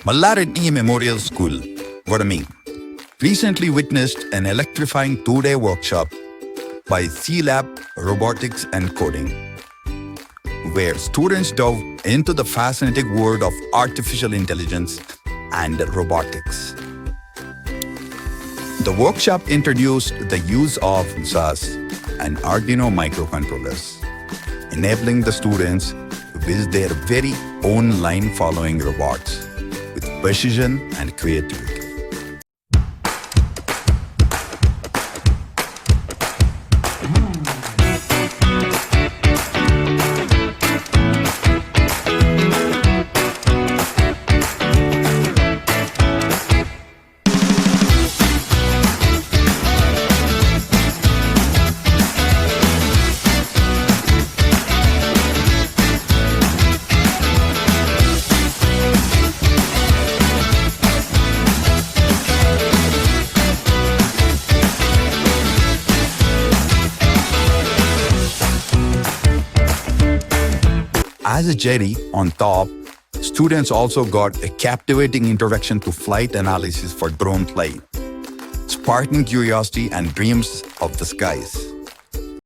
Mallareddy Memorial School, Varni, recently witnessed an electrifying two-day workshop by C-Lab Robotics and Coding, where students dove into the fascinating world of artificial intelligence and robotics. The workshop introduced the use of SAS and Arduino microcontrollers, enabling the students to build their very own line-following robots with precision and creativity. As a cherry on top, students also got a captivating introduction to flight analysis for drone flight, sparking curiosity and dreams of the skies.